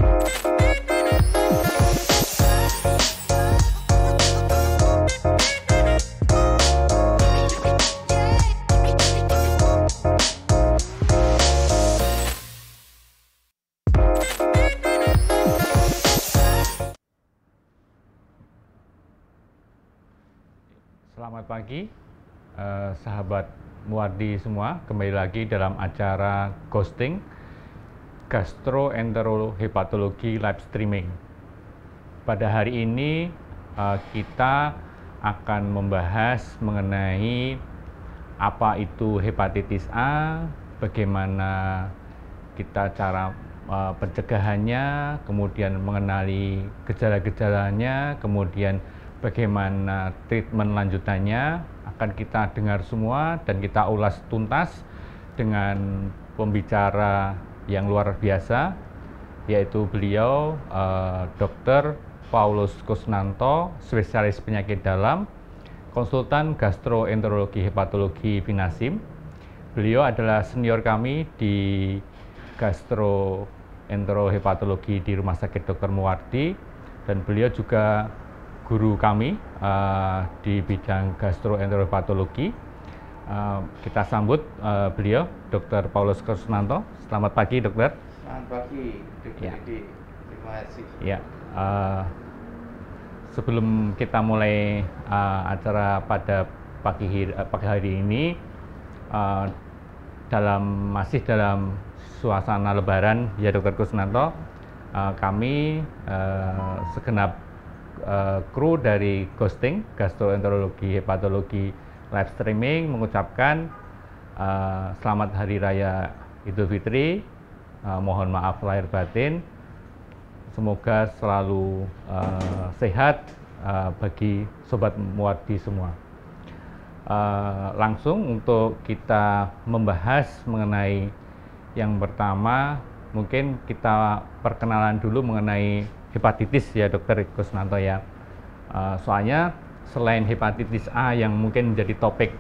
Selamat pagi, sahabat Muwardi semua. Kembali lagi dalam acara Ghosting Gastroenterohepatologi Live Streaming. Pada hari ini kita akan membahas mengenai apa itu hepatitis A, bagaimana kita cara pencegahannya, kemudian mengenali gejala-gejalanya, kemudian bagaimana treatment lanjutannya akan kita dengar semua dan kita ulas tuntas dengan pembicara yang luar biasa, yaitu beliau Dr. Paulus Kusnanto, spesialis penyakit dalam, konsultan gastroenterologi hepatologi Vinasim. Beliau adalah senior kami di gastroenterohepatologi di Rumah Sakit Dr. Muwardi, dan beliau juga guru kami di bidang gastroenterohepatologi. Kita sambut beliau, Dr. Paulus Kusnanto. Selamat pagi, dokter. Selamat pagi, Dr. Didi. Terima kasih. Ya, sebelum kita mulai acara pada pagi hari ini, masih dalam suasana Lebaran, ya Dr. Kusnanto, kami segenap kru dari Ghosting Gastroenterologi Hepatologi Live Streaming mengucapkan selamat Hari Raya Idul Fitri. Mohon maaf lahir batin. Semoga selalu sehat bagi Sobat Muwardi semua. Langsung untuk kita membahas mengenai yang pertama, mungkin kita perkenalan dulu mengenai hepatitis, ya Dokter Kusnanto ya. Soalnya selain hepatitis A yang mungkin menjadi topik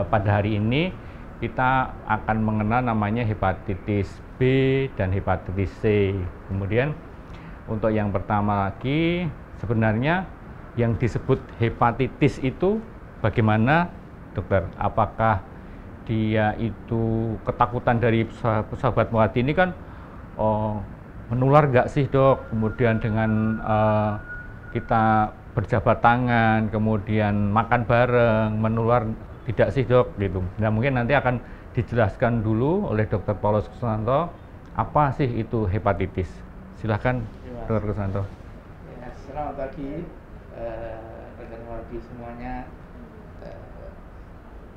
pada hari ini, kita akan mengenal namanya hepatitis B dan hepatitis C. Kemudian untuk yang pertama lagi, sebenarnya yang disebut hepatitis itu bagaimana, dokter? Apakah dia itu ketakutan dari sahabat Muwardi ini kan, menular nggak sih dok? Kemudian dengan kita berjabat tangan, kemudian makan bareng, menular tidak sih dok? Gitu. Nah, mungkin nanti akan dijelaskan dulu oleh Dr. Paulus Kusnanto apa sih itu hepatitis. Silahkan Dr. Kusnanto. Ya, selamat pagi rekan Muwardi semuanya.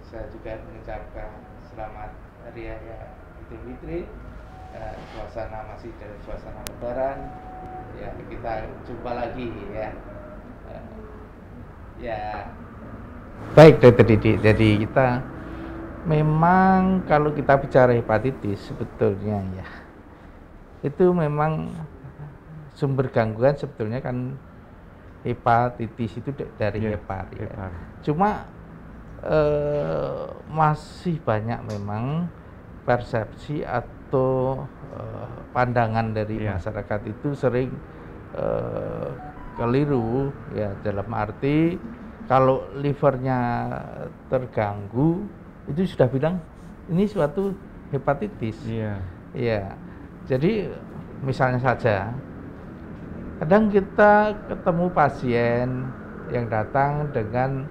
Saya juga mengucapkan selamat Hari Raya Idul Fitri. Suasana masih dari suasana Lebaran, ya kita jumpa lagi ya. Baik Dokter Didi, jadi kita memang kalau kita bicara hepatitis sebetulnya ya itu memang sumber gangguan sebetulnya kan hepatitis itu dari hepar ya. Cuma masih banyak memang persepsi atau pandangan dari masyarakat itu sering keliru ya, dalam arti kalau livernya terganggu itu sudah bilang ini suatu hepatitis. Ya, jadi misalnya saja kadang kita ketemu pasien yang datang dengan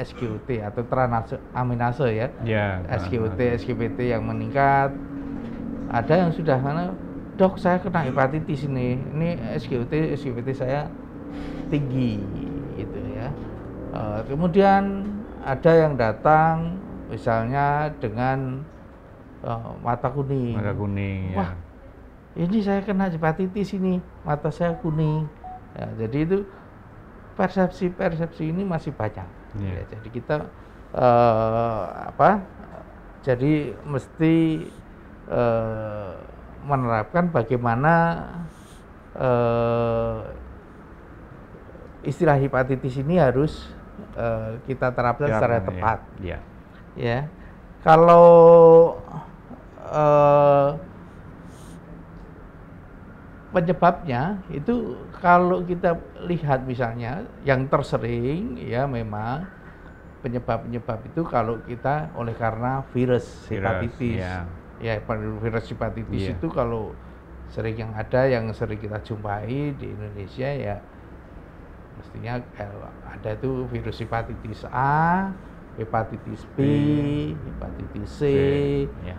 SGOT atau transaminase ya, SGOT yang meningkat. Ada yang sudah dok saya kena hepatitis ini SGOT saya tinggi gitu ya. Kemudian ada yang datang misalnya dengan mata kuning. Wah, ini saya kena hepatitis ini, mata saya kuning. Ya, jadi itu persepsi ini masih banyak. Ya, jadi kita jadi mesti menerapkan bagaimana istilah hepatitis ini harus kita terapkan secara tepat. Ya, kalau eh, penyebabnya itu kalau kita lihat misalnya yang tersering ya memang penyebab itu kalau kita oleh karena virus hepatitis. Ya, virus hepatitis itu kalau sering yang sering kita jumpai di Indonesia ya mestinya kalau ada itu virus hepatitis A, hepatitis B, hepatitis C,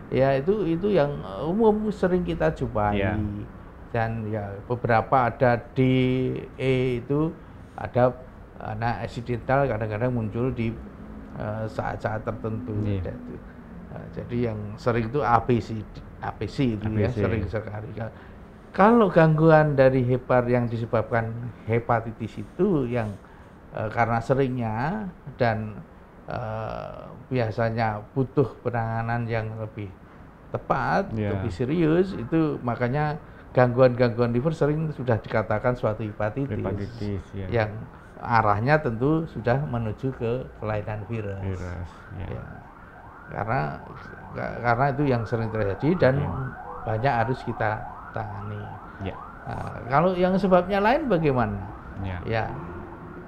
ya itu yang umum sering kita jumpai. Dan ya beberapa ada D, E itu ada accidental kadang-kadang muncul di saat-saat tertentu. Jadi yang sering itu ABC itu ya sering sekali. Kalau gangguan dari yang disebabkan hepatitis itu yang karena seringnya dan biasanya butuh penanganan yang lebih tepat, lebih serius, itu makanya gangguan liver sering sudah dikatakan suatu hepatitis yang arahnya tentu sudah menuju ke kelainan virus. Karena itu yang sering terjadi dan banyak harus kita tangani. Kalau yang sebabnya lain bagaimana? Ya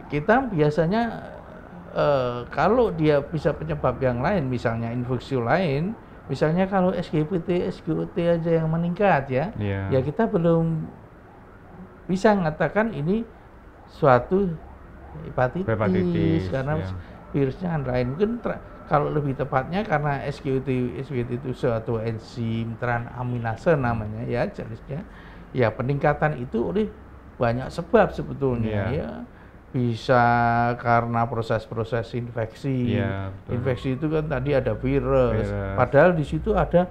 kita biasanya kalau dia bisa penyebab yang lain, misalnya infeksi lain. Misalnya kalau SGPT, SGOT aja yang meningkat ya kita belum bisa mengatakan ini suatu hepatitis karena virusnya kan lain. Mungkin kalau lebih tepatnya karena SGOT itu suatu enzim transaminase namanya ya jenisnya. Ya peningkatan itu oleh banyak sebab sebetulnya ya. Bisa karena proses-proses infeksi. Infeksi itu kan tadi ada virus. Padahal di situ ada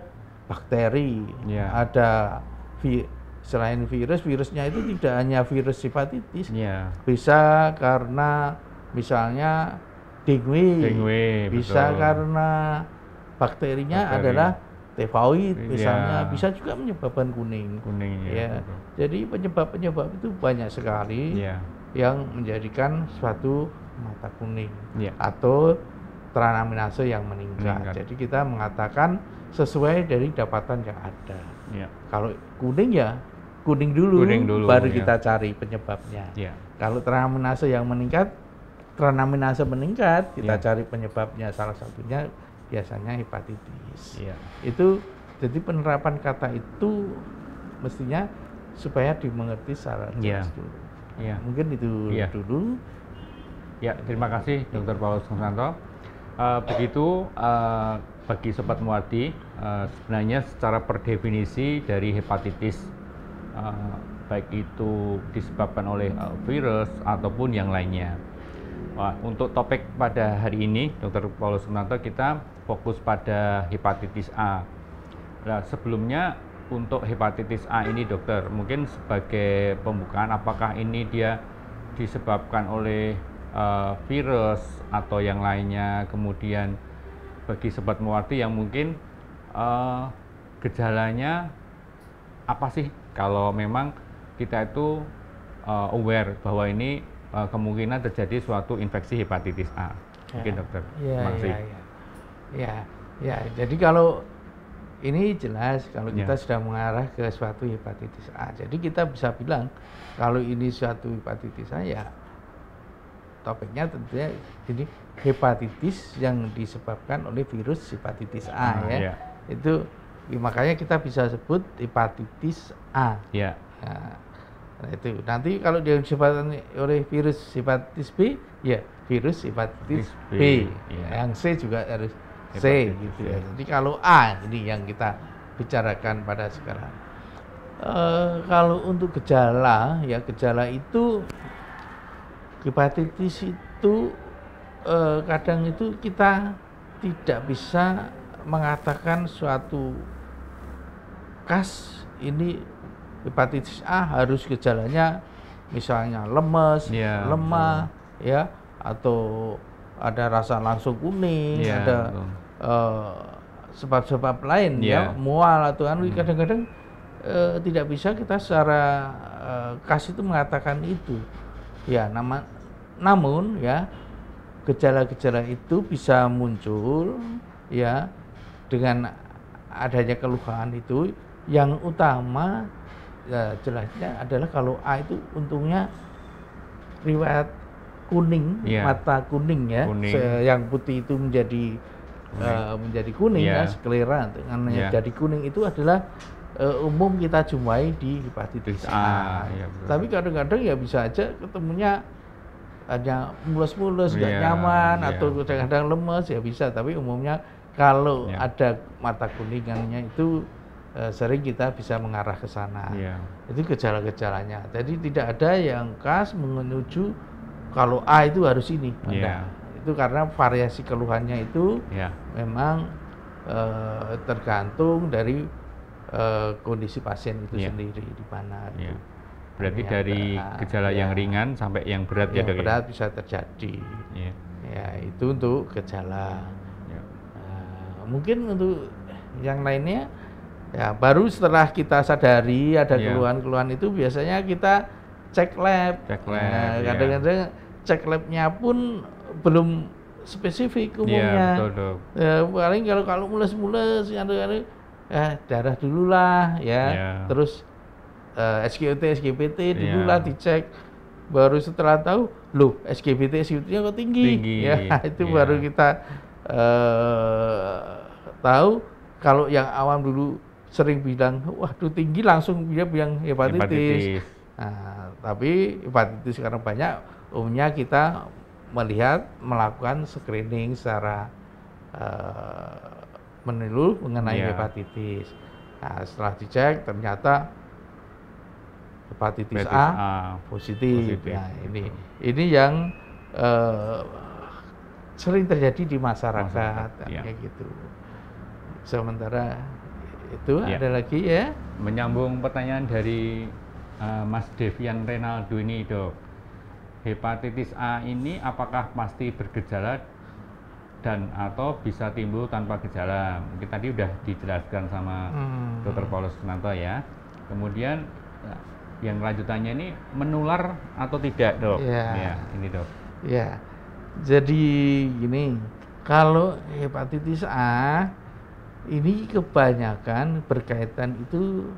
bakteri, ada selain virusnya itu tidak hanya virus hepatitis. Bisa karena misalnya dengue, bisa karena bakterinya adalah tifoid misalnya, bisa juga menyebabkan kuning ya. Jadi penyebab-penyebab itu banyak sekali. Yang menjadikan suatu mata kuning atau transaminase yang meningkat. Jadi kita mengatakan sesuai dari dapatan yang ada. Kalau kuning ya kuning dulu baru kita cari penyebabnya. Kalau transaminase meningkat kita cari penyebabnya, salah satunya biasanya hepatitis. Itu jadi penerapan kata itu mestinya supaya dimengerti secara jelas dulu. Mungkin itu dulu. Terima kasih Dr. Paulus Kusnanto. Begitu bagi Sobat Muardi, sebenarnya secara per definisi dari hepatitis baik itu disebabkan oleh virus ataupun yang lainnya. Untuk topik pada hari ini, Dr. Paulus Kusnanto, kita fokus pada hepatitis A. Nah, sebelumnya untuk hepatitis A ini dokter, mungkin sebagai pembukaan, apakah ini dia disebabkan oleh virus atau yang lainnya? Kemudian bagi Sobat Muardi yang mungkin gejalanya apa sih kalau memang kita itu aware bahwa ini kemungkinan terjadi suatu infeksi hepatitis A. Mungkin dokter. Jadi kalau ini jelas kalau kita sudah mengarah ke suatu hepatitis A. Jadi kita bisa bilang kalau ini suatu hepatitis A ya topiknya tentunya ini hepatitis yang disebabkan oleh virus hepatitis A Itu makanya kita bisa sebut hepatitis A. Nah, itu nanti kalau dia disebabkan oleh virus hepatitis B ya virus hepatitis B. Yang C juga harus C gitu ya. Jadi kalau A ini yang kita bicarakan pada sekarang. Kalau untuk gejala itu hepatitis itu kadang itu kita tidak bisa mengatakan suatu khas ini hepatitis A harus gejalanya misalnya lemes, lemah atau ada rasa langsung kuning, ada sebab-sebab lain mual atau kadang-kadang tidak bisa kita secara khas itu mengatakan itu. Namun gejala-gejala itu bisa muncul dengan adanya keluhan itu, yang utama ya jelasnya adalah kalau A itu untungnya riwayat kuning, mata kuning ya, yang putih itu menjadi kuning ya, sklera dengan jadi kuning itu adalah umum kita jumpai di hepatitis A. Tapi kadang-kadang ya bisa aja ketemunya hanya mulus-mulus, nggak nyaman, atau kadang-kadang lemes ya bisa. Tapi umumnya kalau ada mata kuningannya itu sering kita bisa mengarah ke sana. Itu gejala-gejalanya. Jadi tidak ada yang khas menuju kalau A itu harus ini. Itu karena variasi keluhannya itu memang tergantung dari kondisi pasien itu sendiri di mana. Berarti dari gejala yang ringan sampai yang berat ya dok? Yang berat bisa terjadi. Ya itu untuk gejala. Mungkin untuk yang lainnya ya baru setelah kita sadari ada keluhan-keluhan itu biasanya kita cek lab. Kadang-kadang cek labnya pun belum spesifik umumnya. Betul, dok. Ya, paling kalau mules-mules darah dulu lah ya. Terus SGOT, SGPT dulu lah dicek. Baru setelah tahu, loh SGBT, SGOT-nya kok tinggi. Ya, itu baru kita tahu. Kalau yang awam dulu sering bilang, waduh tinggi, langsung dia bilang hepatitis. Nah, tapi hepatitis karena banyak, umumnya kita melakukan screening secara menyeluruh mengenai hepatitis. Nah, setelah dicek ternyata hepatitis A positif. Nah, ini yang sering terjadi di masyarakat. Kayak gitu. Sementara itu ada lagi ya. Menyambung pertanyaan dari Mas Devian Renaldo ini dok, hepatitis A ini apakah pasti bergejala dan atau bisa timbul tanpa gejala? Mungkin tadi udah dijelaskan sama Dr. Paulus Sunanto ya. Kemudian yang lanjutannya ini menular atau tidak dok? Ya ini dok. Ya, jadi gini, kalau hepatitis A ini kebanyakan berkaitan itu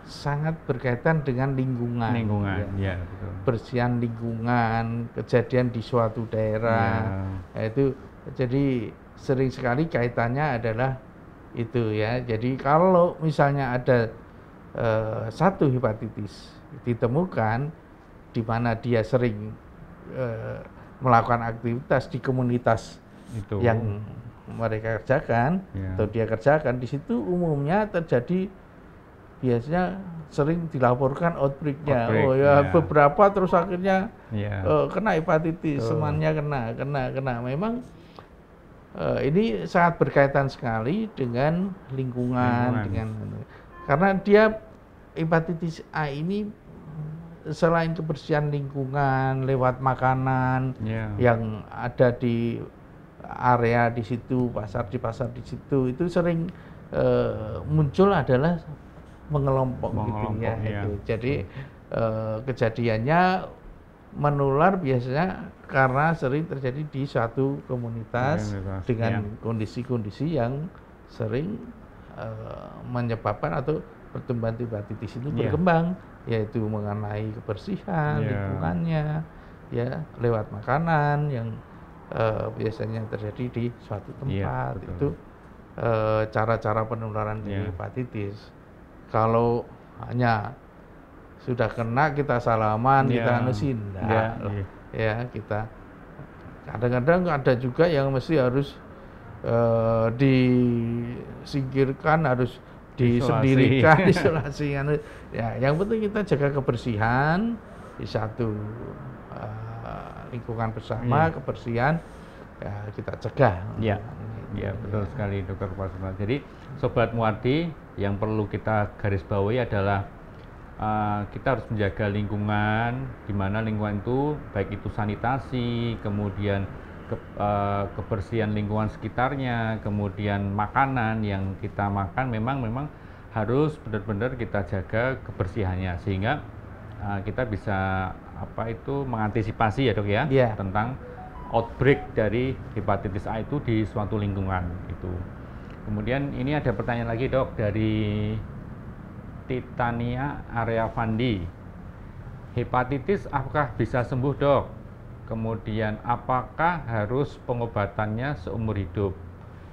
sangat berkaitan dengan lingkungan. Betul. Bersihan lingkungan, kejadian di suatu daerah. Itu jadi sering sekali kaitannya adalah itu ya. Jadi kalau misalnya ada satu hepatitis ditemukan di mana dia sering melakukan aktivitas di komunitas itu yang mereka kerjakan atau dia kerjakan, di situ umumnya terjadi biasanya sering dilaporkan outbreak-nya. Beberapa terus akhirnya kena hepatitis, temannya kena. Memang ini sangat berkaitan sekali dengan lingkungan. Karena dia hepatitis A ini selain kebersihan lingkungan lewat makanan yang ada di area di situ, di pasar di situ, itu sering muncul adalah mengelompok gitu ya. Jadi kejadiannya menular biasanya karena sering terjadi di suatu komunitas dengan kondisi-kondisi yang sering menyebabkan atau pertumbuhan hepatitis itu berkembang, yaitu mengenai kebersihan lingkungannya, ya lewat makanan yang biasanya terjadi di suatu tempat. Itu cara-cara penularan dari hepatitis. Kalau hanya sudah kena kita salaman, kita anusin, kita kadang-kadang ada juga yang mesti harus disingkirkan, harus disendirikan, isolasi. Ya, yang penting kita jaga kebersihan di satu lingkungan bersama, kebersihan ya kita cegah. Ya, betul sekali Dr. Pasuna. Jadi Sobat Muardi, yang perlu kita garis bawahi adalah kita harus menjaga lingkungan, di mana lingkungan itu baik itu sanitasi, kemudian kebersihan lingkungan sekitarnya, kemudian makanan yang kita makan memang harus benar-benar kita jaga kebersihannya, sehingga kita bisa mengantisipasi ya dok ya, tentang outbreak dari hepatitis A itu di suatu lingkungan itu. Kemudian ini ada pertanyaan lagi dok dari Titania Area Fandi. Hepatitis apakah bisa sembuh dok? Kemudian apakah harus pengobatannya seumur hidup?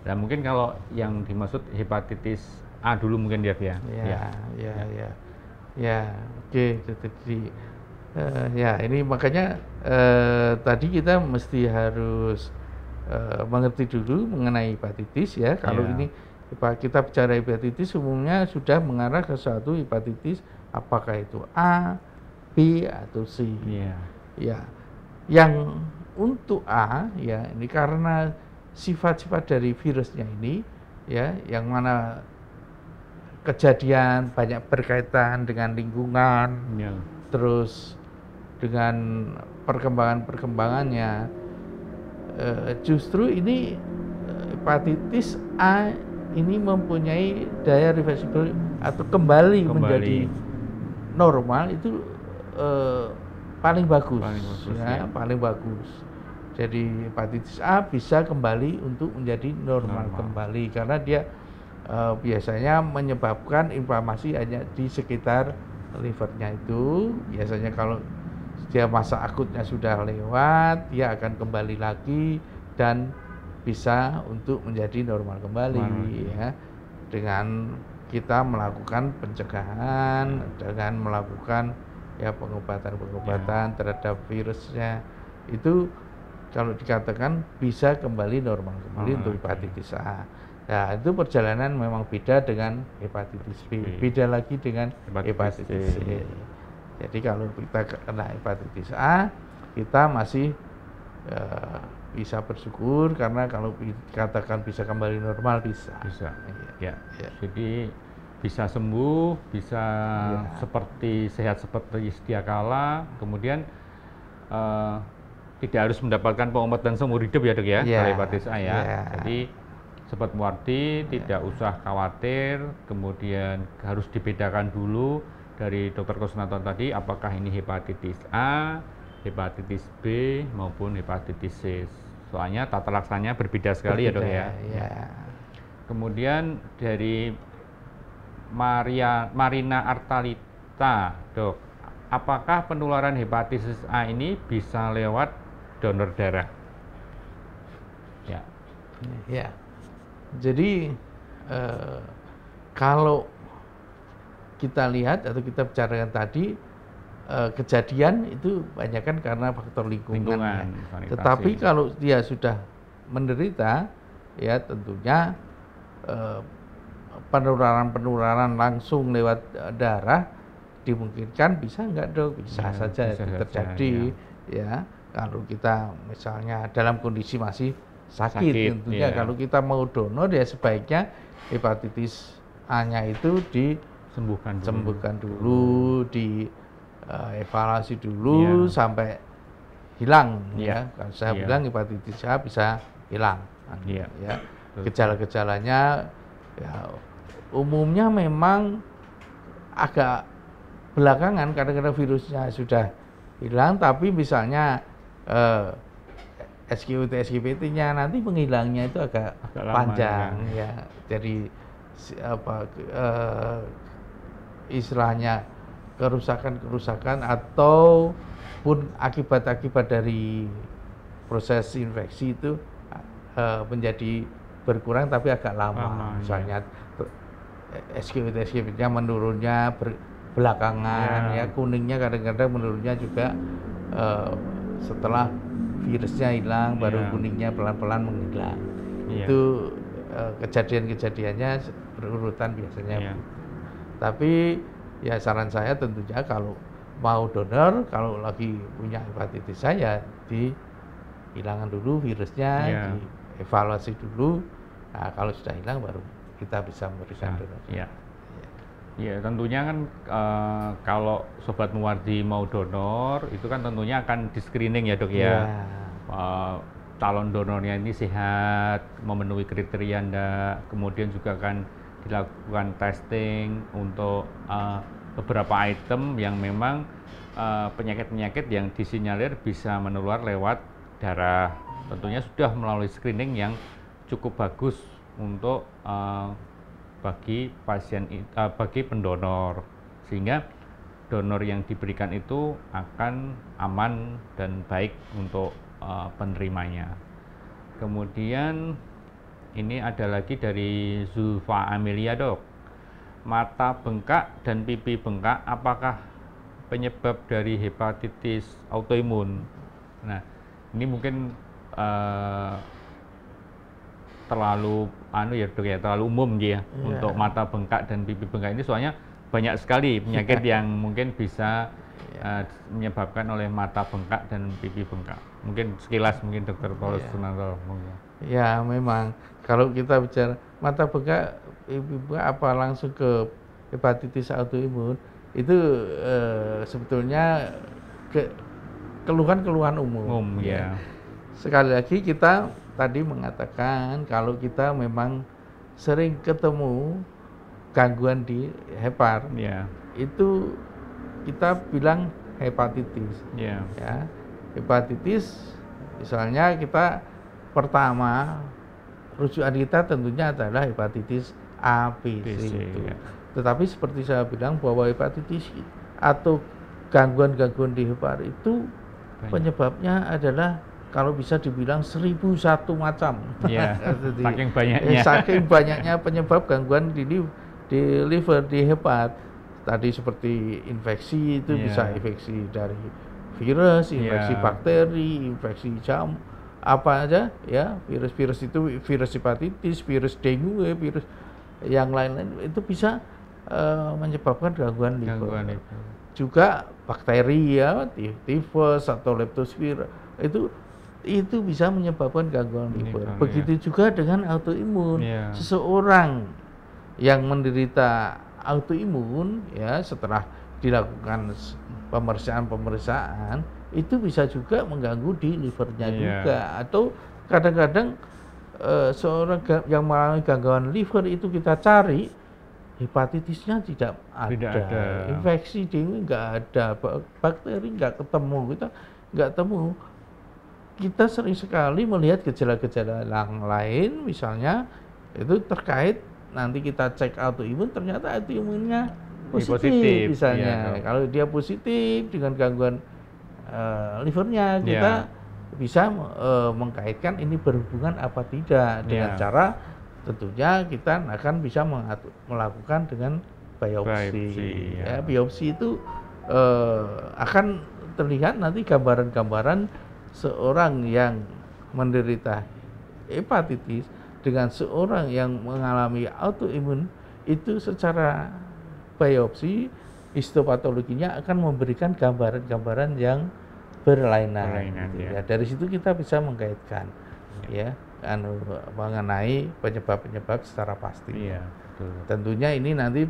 Dan mungkin kalau yang dimaksud hepatitis A dulu mungkin dia ya. Oke. Jadi ya ini makanya tadi kita mesti harus mengerti dulu mengenai hepatitis ya. Kalau ini kita bicara hepatitis umumnya sudah mengarah ke suatu hepatitis, apakah itu A, B atau C. Ya, yang untuk A ya ini karena sifat-sifat dari virusnya ini ya, yang mana kejadian banyak berkaitan dengan lingkungan, terus dengan perkembangannya, justru ini hepatitis A ini mempunyai daya reversible atau kembali menjadi normal itu paling bagus, paling bagus. Jadi hepatitis A bisa kembali untuk menjadi normal kembali karena dia biasanya menyebabkan inflamasi hanya di sekitar livernya itu. Biasanya kalau dia masa akutnya sudah lewat, dia akan kembali lagi dan bisa untuk menjadi normal kembali ya, dengan kita melakukan pencegahan, dengan melakukan ya pengobatan terhadap virusnya. Itu kalau dikatakan bisa kembali normal kembali untuk hepatitis A. Nah, itu perjalanan memang beda dengan hepatitis B, beda lagi dengan hepatitis C. Jadi kalau kita kena hepatitis A, kita masih bisa bersyukur karena kalau dikatakan bisa kembali normal bisa. Ya. Jadi bisa sembuh, bisa seperti sehat seperti sedia kala, kemudian tidak harus mendapatkan pengobatan seumur hidup ya dok ya, kalau hepatitis A ya. Jadi Sobat Muwardi tidak usah khawatir, kemudian harus dibedakan dulu dari Dr. Kusnanto tadi apakah ini hepatitis A, hepatitis B maupun hepatitis C. Soalnya tata laksananya berbeda sekali ya dok ya. Kemudian dari Marina Artalita, dok, apakah penularan hepatitis A ini bisa lewat donor darah? Ya. Jadi kalau kita lihat atau kita bicarakan tadi, kejadian itu banyak kan karena faktor lingkungan ya. Tetapi kalau dia sudah menderita, ya tentunya penularan langsung lewat darah dimungkinkan bisa enggak dok? Bisa saja terjadi ya. Kalau kita misalnya dalam kondisi masih sakit tentunya kalau kita mau donor ya sebaiknya hepatitis A-nya itu disembuhkan dulu, dievaluasi dulu sampai hilang ya. Kalau saya bilang hepatitis A bisa hilang ya. Gejala-gejalanya ya umumnya memang agak belakangan kadang-kadang virusnya sudah hilang, tapi misalnya SGOT-SGPT-nya nanti menghilangnya itu agak panjang ya. Jadi istilahnya kerusakan ataupun akibat-akibat dari proses infeksi itu menjadi berkurang tapi agak lama. Misalnya SGOT-SGPT-nya menurunnya belakangan ya, kuningnya kadang-kadang menurunnya juga setelah virusnya hilang, baru kuningnya pelan-pelan menghilang. Itu kejadian-kejadiannya berurutan biasanya. Tapi ya saran saya tentunya kalau mau donor, kalau lagi punya hepatitis saya dihilangkan dulu virusnya, dievaluasi dulu. Nah, kalau sudah hilang baru kita bisa memberikan donor. Ya tentunya kan kalau Sobat Muwardi mau donor itu kan tentunya akan di screening ya dok ya. Calon donornya ini sehat, memenuhi kriteria enggak, kemudian juga akan dilakukan testing untuk beberapa item yang memang penyakit-penyakit yang disinyalir bisa menular lewat darah. Tentunya sudah melalui screening yang cukup bagus untuk bagi pasien bagi pendonor, sehingga donor yang diberikan itu akan aman dan baik untuk penerimanya. Kemudian ini ada lagi dari Zulfa Amelia, Dok. Mata bengkak dan pipi bengkak apakah penyebab dari hepatitis autoimun? Nah, ini mungkin terlalu Dok ya, terlalu umum dia untuk mata bengkak dan pipi bengkak ini, soalnya banyak sekali penyakit yang mungkin bisa menyebabkan oleh mata bengkak dan pipi bengkak. Mungkin sekilas mungkin Dr. Paulus Sunarto. Ya, memang kalau kita bicara mata bengkak, pipi bengkak apa langsung ke hepatitis autoimun, itu sebetulnya keluhan-keluhan umum. Sekali lagi kita tadi mengatakan kalau kita memang sering ketemu gangguan di hepar, itu kita bilang hepatitis. Ya, hepatitis, misalnya kita pertama rujukan kita tentunya adalah hepatitis A, B, C itu. Tetapi seperti saya bilang bahwa hepatitis atau gangguan-gangguan di hepar itu penyebabnya adalah kalau bisa dibilang 1001 macam. Saking banyaknya. Saking banyaknya penyebab gangguan di liver, di hepar. Tadi seperti infeksi itu bisa infeksi dari virus, infeksi bakteri, infeksi jamur, apa aja ya, virus-virus itu, virus hepatitis, virus dengue, virus yang lain-lain itu bisa menyebabkan gangguan liver. Juga bakteri ya, tifus atau leptospira itu bisa menyebabkan gangguan liver. Begitu juga dengan autoimun. Seseorang yang menderita autoimun ya, setelah dilakukan pemeriksaan itu bisa juga mengganggu di livernya juga. Atau kadang-kadang seorang yang mengalami gangguan liver itu kita cari hepatitisnya tidak ada. Infeksi dengue nggak ada, bakteri nggak ketemu, kita nggak ketemu. Kita sering sekali melihat gejala-gejala yang lain, misalnya itu terkait, nanti kita cek autoimun, ternyata autoimunnya positif misalnya. Kalau dia positif dengan gangguan livernya, kita bisa mengkaitkan ini berhubungan apa tidak dengan cara tentunya kita akan bisa melakukan dengan biopsi. Biopsi itu akan terlihat nanti gambaran-gambaran seorang yang menderita hepatitis dengan seorang yang mengalami autoimun itu secara biopsi histopatologinya akan memberikan gambaran-gambaran yang berlainan. Dari situ kita bisa mengkaitkan mengenai penyebab-penyebab secara pasti. Tentunya ini nanti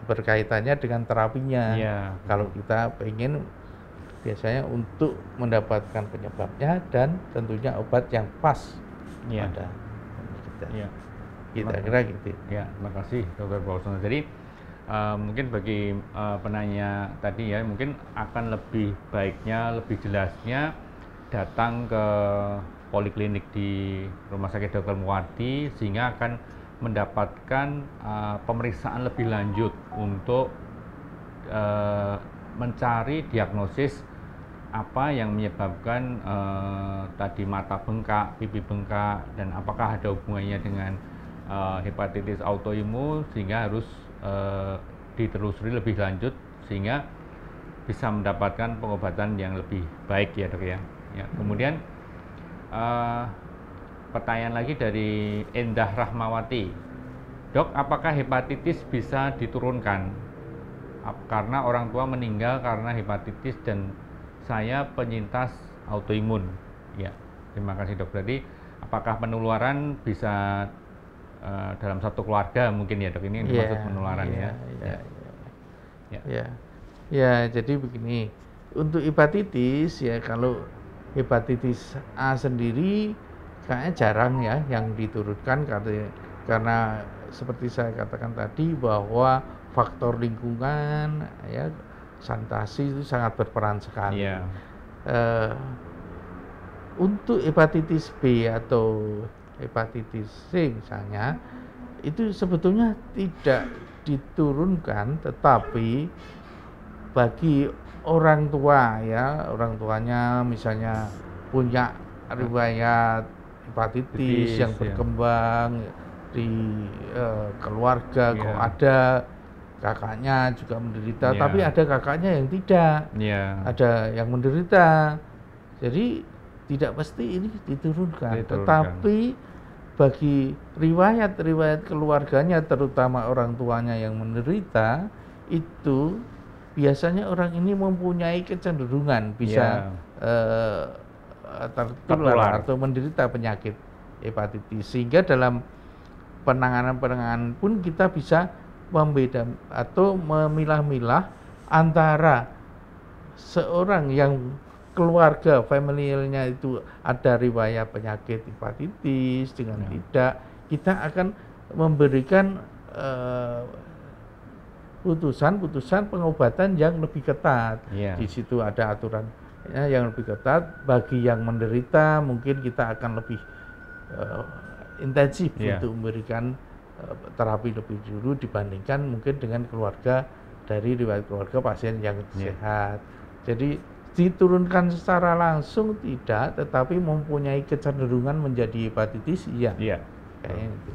berkaitannya dengan terapinya. Kalau kita ingin biasanya untuk mendapatkan penyebabnya dan tentunya obat yang pas pada kita. Kita kira gitu. Terima kasih Dr. Paulus. Jadi mungkin bagi penanya tadi ya, mungkin akan lebih baiknya, lebih jelasnya datang ke poliklinik di Rumah Sakit Dr. Muwardi, sehingga akan mendapatkan pemeriksaan lebih lanjut untuk mencari diagnosis apa yang menyebabkan tadi mata bengkak, pipi bengkak, dan apakah ada hubungannya dengan hepatitis autoimun, sehingga harus ditelusuri lebih lanjut sehingga bisa mendapatkan pengobatan yang lebih baik ya Dok ya. Kemudian pertanyaan lagi dari Endah Rahmawati. Dok, apakah hepatitis bisa diturunkan? Karena orang tua meninggal karena hepatitis dan saya penyintas autoimun. Terima kasih Dok. Jadi apakah penularan bisa dalam satu keluarga mungkin ya Dok, ini yang dimaksud penularan jadi begini, untuk hepatitis ya, kalau hepatitis A sendiri kayaknya jarang ya yang diturunkan, karena seperti saya katakan tadi bahwa faktor lingkungan ya, sanitasi itu sangat berperan sekali. Untuk hepatitis B atau hepatitis C misalnya, itu sebetulnya tidak diturunkan, tetapi bagi orang tua ya, orang tuanya misalnya punya riwayat hepatitis yang berkembang di keluarga, kok ada kakaknya juga menderita, tapi ada kakaknya yang tidak, ada yang menderita, jadi tidak pasti ini diturunkan. Tetapi bagi riwayat keluarganya, terutama orang tuanya yang menderita, itu biasanya orang ini mempunyai kecenderungan bisa tertular atau menderita penyakit hepatitis, sehingga dalam penanganan pun kita bisa membedakan atau memilah-milah antara seorang yang keluarga familialnya itu ada riwayat penyakit hepatitis dengan tidak, kita akan memberikan putusan pengobatan yang lebih ketat. Di situ ada aturan yang lebih ketat. Bagi yang menderita mungkin kita akan lebih intensif untuk memberikan terapi lebih dulu dibandingkan mungkin dengan keluarga, dari riwayat keluarga pasien yang sehat. Jadi diturunkan secara langsung tidak, tetapi mempunyai kecenderungan menjadi hepatitis, kayaknya itu,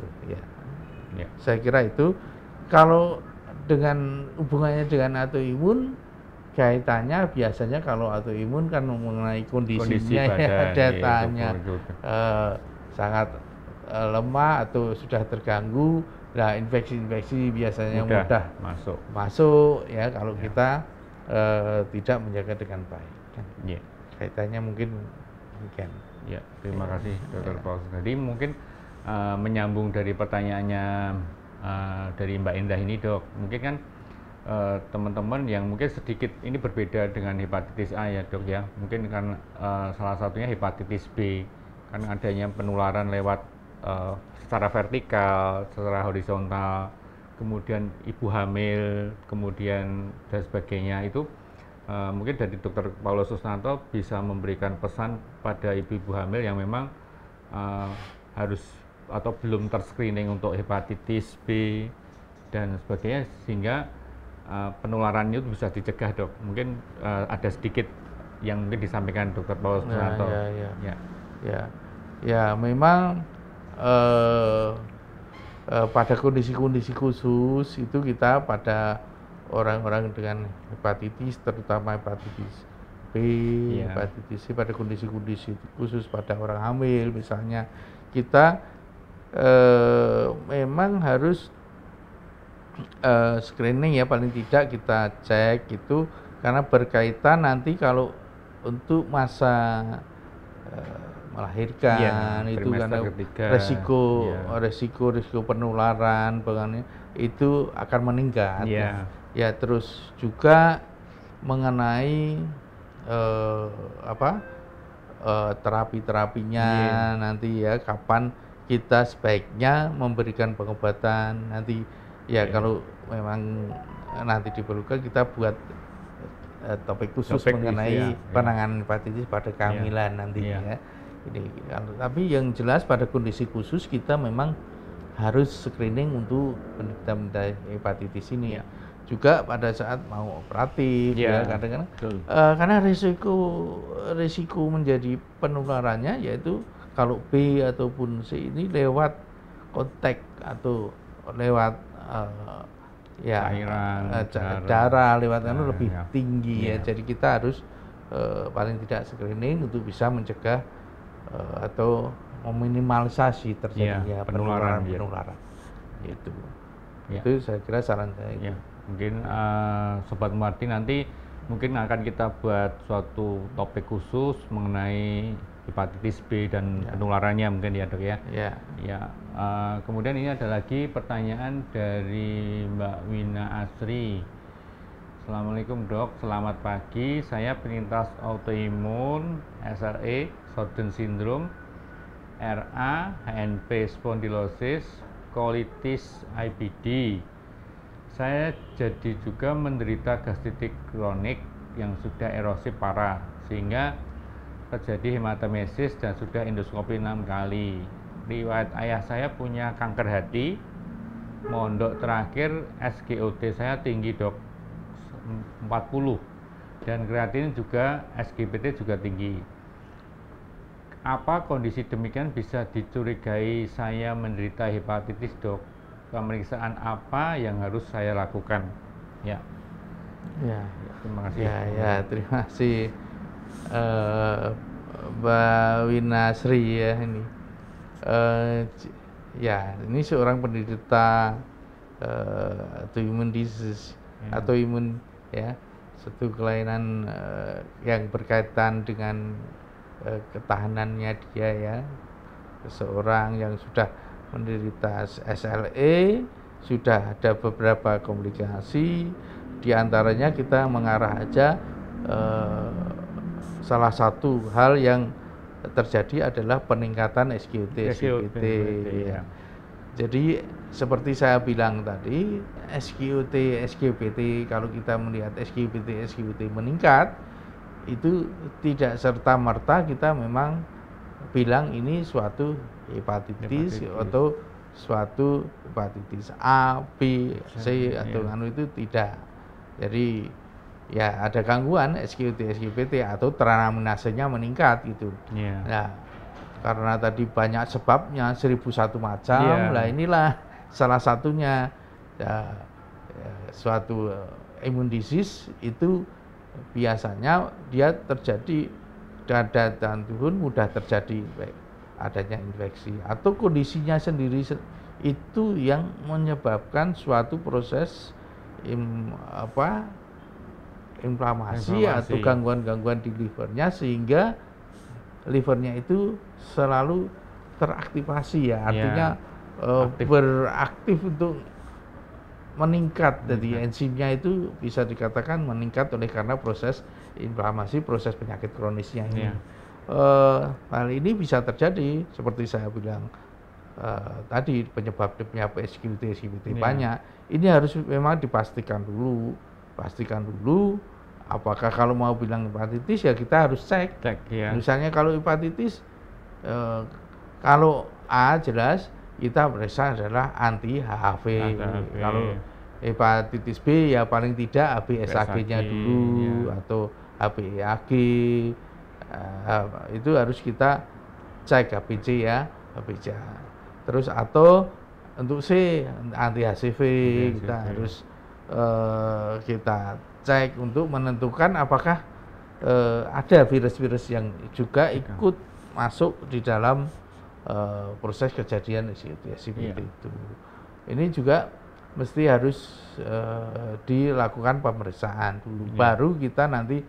Saya kira itu. Kalau dengan hubungannya dengan autoimun, kaitannya biasanya kalau autoimun kan mengenai kondisinya datanya sangat lemah atau sudah terganggu. Nah, infeksi biasanya mudah masuk ya kalau kita tidak menjaga dengan baik. Kaitannya mungkin demikian. Terima kasih Dr. Paulus. Jadi mungkin menyambung dari pertanyaannya dari Mbak Indah ini, Dok, mungkin kan teman-teman yang mungkin sedikit ini berbeda dengan hepatitis A ya, Dok ya. Mungkin kan salah satunya hepatitis B, kan adanya penularan lewat secara vertikal, secara horizontal, kemudian ibu hamil, kemudian dan sebagainya. Itu mungkin dari Dr. Paulus Susnanto bisa memberikan pesan pada ibu-ibu hamil yang memang harus atau belum terscreening untuk hepatitis B dan sebagainya, sehingga penularannya itu bisa dicegah, Dok. Mungkin ada sedikit yang mungkin disampaikan Dr. Paulus Susnanto. Ya, memang pada kondisi-kondisi khusus itu kita pada orang-orang dengan hepatitis, terutama hepatitis B, hepatitis C, pada kondisi-kondisi khusus pada orang hamil misalnya, kita memang harus screening ya, paling tidak kita cek itu, karena berkaitan nanti kalau untuk masa melahirkan itu karena resiko penularan itu akan meningkat. Terus juga mengenai terapinya nanti ya, kapan kita sebaiknya memberikan pengobatan nanti kalau memang nanti diperlukan kita buat topik khusus mengenai penanganan hepatitis pada kehamilan nanti ya. Tapi yang jelas pada kondisi khusus kita memang harus screening untuk penderita hepatitis ini juga pada saat mau operatif kadang-kadang karena risiko menjadi penularannya yaitu kalau B ataupun C ini lewat kontak atau lewat darah lewat lebih tinggi jadi kita harus paling tidak screening untuk bisa mencegah atau meminimalisasi terjadinya penularan itu saya kira saran saya. Mungkin Sobat Muarti nanti mungkin akan kita buat suatu topik khusus mengenai hepatitis B dan penularannya mungkin ya, Dok ya. Kemudian ini ada lagi pertanyaan dari Mbak Wina Asri. Assalamualaikum, Dok, selamat pagi. Saya penyintas autoimun SRE, Sjögren syndrome, RA, HNP spondylosis, colitis, IBD. Saya jadi juga menderita gastritis kronik yang sudah erosi parah, sehingga terjadi hematemesis dan sudah endoskopi 6 kali. riwayat ayah saya punya kanker hati, mondok terakhir SGOT saya tinggi dok 40 dan kreatin juga SGPT juga tinggi. Apa kondisi demikian bisa dicurigai saya menderita hepatitis dok? Pemeriksaan apa yang harus saya lakukan? Ya. Ya. Terima kasih. Ya, terima kasih Mbak Winasri ya ini. Ya, ini seorang penderita autoimmune disease atau imun ya, satu kelainan yang berkaitan dengan ketahanannya dia ya. Seseorang yang sudah menderita SLE, sudah ada beberapa komplikasi, diantaranya kita mengarah aja salah satu hal yang terjadi adalah peningkatan SGOT, SGPT. Ya. Jadi seperti saya bilang tadi, SGOT, SGPT kalau kita melihat SGPT, SGPT meningkat, itu tidak serta-merta kita memang bilang ini suatu hepatitis atau suatu hepatitis A, B, C atau itu tidak. Jadi ya ada gangguan SGOT, SGPT atau transaminasenya meningkat gitu. Nah, karena tadi banyak sebabnya 1001 macam, lah inilah salah satunya suatu imun disease itu biasanya dia terjadi dada dan turun mudah terjadi adanya infeksi atau kondisinya sendiri itu yang menyebabkan suatu proses inflamasi atau gangguan-gangguan di livernya sehingga livernya itu selalu teraktivasi ya, artinya beraktif untuk meningkat. Jadi enzimnya itu bisa dikatakan meningkat oleh karena proses inflamasi, proses penyakit kronisnya ini. Hal ini bisa terjadi seperti saya bilang tadi, penyebabnya SGOT, SGPT banyak. Ini harus memang dipastikan dulu. Pastikan dulu apakah kalau mau bilang hepatitis ya kita harus cek. Misalnya kalau hepatitis kalau A jelas kita periksa adalah anti HHV. Kalau hepatitis B ya paling tidak HbSAg-nya dulu atau HbAg. Itu harus kita cek HbC ya, HbC. Terus atau untuk C anti HCV kita harus kita cek untuk menentukan apakah ada virus-virus yang juga ikut masuk di dalam proses kejadian SGOT itu. Ini juga mesti harus dilakukan pemeriksaan dulu, baru kita nanti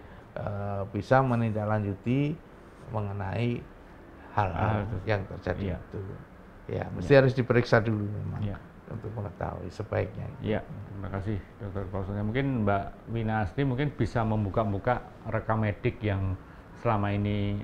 bisa menindaklanjuti mengenai hal-hal yang terjadi itu. Ya, mesti harus diperiksa dulu memang. Untuk mengetahui sebaiknya. Ya, terima kasih Dokter Paulus. Mungkin Mbak Winasri mungkin bisa membuka-buka rekam medik yang selama ini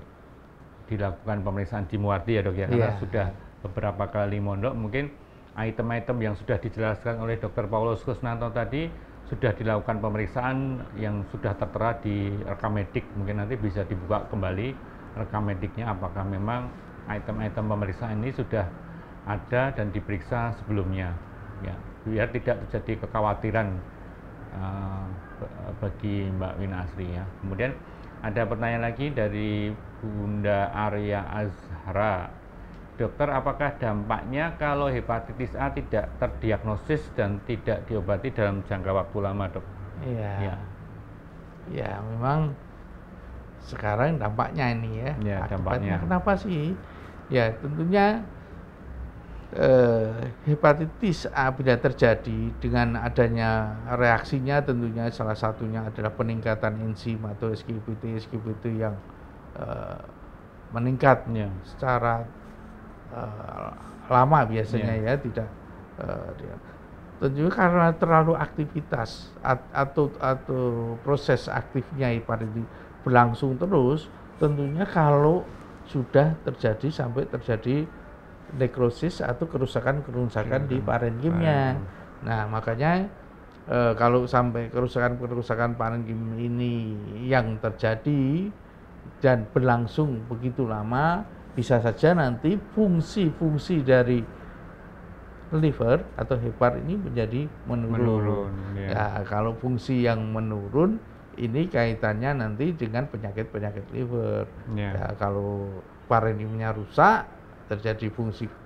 dilakukan pemeriksaan di Muardi ya dok ya, karena sudah beberapa kali mondok, mungkin item-item yang sudah dijelaskan oleh Dokter Paulus Kusnanto tadi sudah dilakukan pemeriksaan yang sudah tertera di rekam medik. Mungkin nanti bisa dibuka kembali rekam mediknya apakah memang item-item pemeriksaan ini sudah ada dan diperiksa sebelumnya, ya, biar tidak terjadi kekhawatiran bagi Mbak Winasri ya. Kemudian ada pertanyaan lagi dari Bunda Arya Azhara. Dokter, apakah dampaknya kalau hepatitis A tidak terdiagnosis dan tidak diobati dalam jangka waktu lama, dok? Ya, memang sekarang dampaknya ini ya. Dampaknya kenapa sih? Ya, tentunya hepatitis A bila terjadi dengan adanya reaksinya, tentunya salah satunya adalah peningkatan enzim atau SGPT yang meningkat secara lama biasanya ya, tidak tentunya karena terlalu aktivitas atau proses aktifnya hepatitis berlangsung terus. Tentunya kalau sudah terjadi sampai terjadi nekrosis atau kerusakan di parenkim-nya. Nah, makanya kalau sampai kerusakan parenkim ini yang terjadi dan berlangsung begitu lama, bisa saja nanti fungsi-fungsi dari liver atau hepar ini menjadi menurun. Ya, kalau fungsi yang menurun ini kaitannya nanti dengan penyakit-penyakit liver. Ya, kalau parenhimnya rusak, terjadi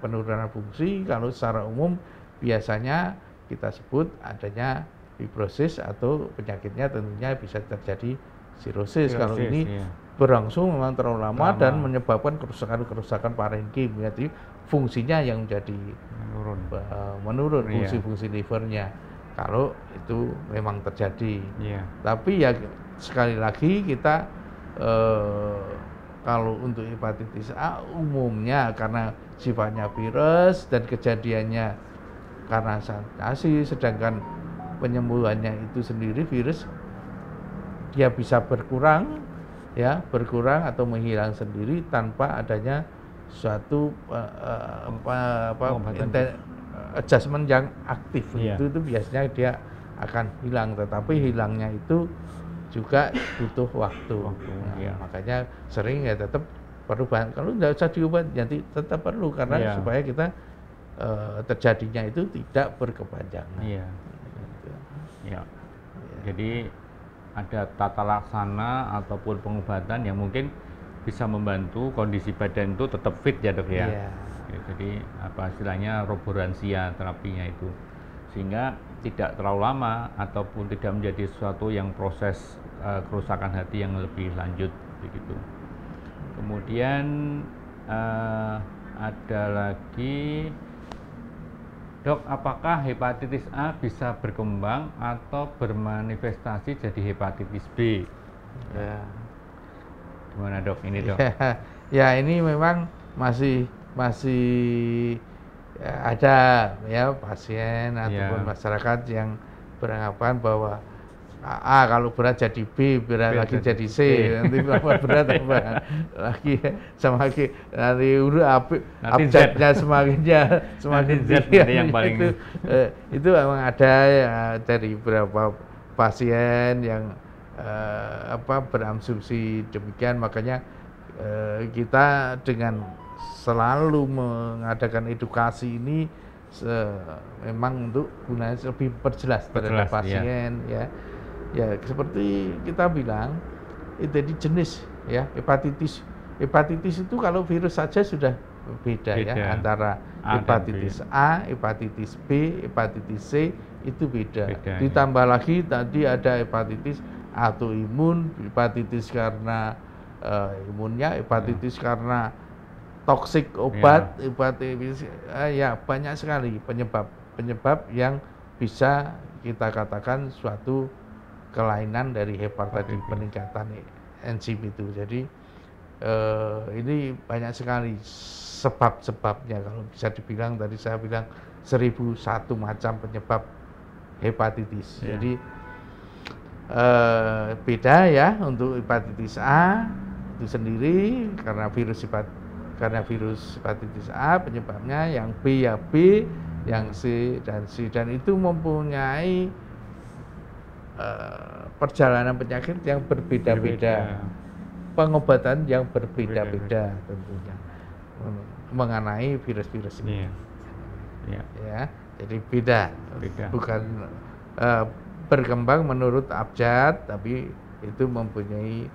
penurunan fungsi. Kalau secara umum biasanya kita sebut adanya fibrosis atau penyakitnya tentunya bisa terjadi sirosis. Kalau ini berlangsung memang terlalu lama dan menyebabkan kerusakan parenkim. Jadi fungsinya yang menjadi menurun fungsi-fungsi livernya kalau itu memang terjadi. Tapi ya sekali lagi kita kalau untuk hepatitis A umumnya karena sifatnya virus dan kejadiannya karena sanitasi, sedangkan penyembuhannya itu sendiri virus dia bisa berkurang atau menghilang sendiri tanpa adanya suatu adjustment yang aktif. Itu biasanya dia akan hilang, tetapi hilangnya itu juga butuh waktu. Makanya sering ya tetap perlu kalau tidak usah diobat nanti tetap perlu karena supaya kita terjadinya itu tidak berkepanjangan. Jadi ada tata laksana ataupun pengobatan yang mungkin bisa membantu kondisi badan itu tetap fit ya dok ya. Jadi apa istilahnya roboransia terapinya itu sehingga tidak terlalu lama ataupun tidak menjadi sesuatu yang proses kerusakan hati yang lebih lanjut begitu. Kemudian ada lagi dok, apakah hepatitis A bisa berkembang atau bermanifestasi jadi hepatitis B? Gimana dok ini dok? Ya ini memang masih ada ya pasien ataupun masyarakat yang beranggapan bahwa A kalau berat jadi B, berat lagi jadi C, nanti berapa berat tambah lagi semakin nanti abjadnya semakin Z yang paling itu memang ada ya, dari beberapa pasien yang berasumsi demikian. Makanya kita dengan selalu mengadakan edukasi ini memang untuk gunanya lebih perjelas terhadap pasien ya seperti kita bilang jadi jenis ya hepatitis itu kalau virus saja sudah beda. Ya antara hepatitis A, hepatitis B, hepatitis C itu beda. Ditambah lagi tadi ada hepatitis autoimun, hepatitis karena imunnya, hepatitis karena toksik obat, hepatitis ya banyak sekali penyebab yang bisa kita katakan suatu kelainan dari hepar tadi, peningkatan enzim itu. Jadi ini banyak sekali sebab-sebabnya. Kalau bisa dibilang tadi saya bilang 1001 macam penyebab hepatitis. Jadi beda ya untuk hepatitis A itu sendiri karena virus hepatitis A penyebabnya, yang B ya B, yang C dan itu mempunyai perjalanan penyakit yang berbeda-beda, pengobatan yang berbeda-beda tentunya mengenai virus-virus ini. Ya, jadi beda. Bukan berkembang menurut abjad, tapi itu mempunyai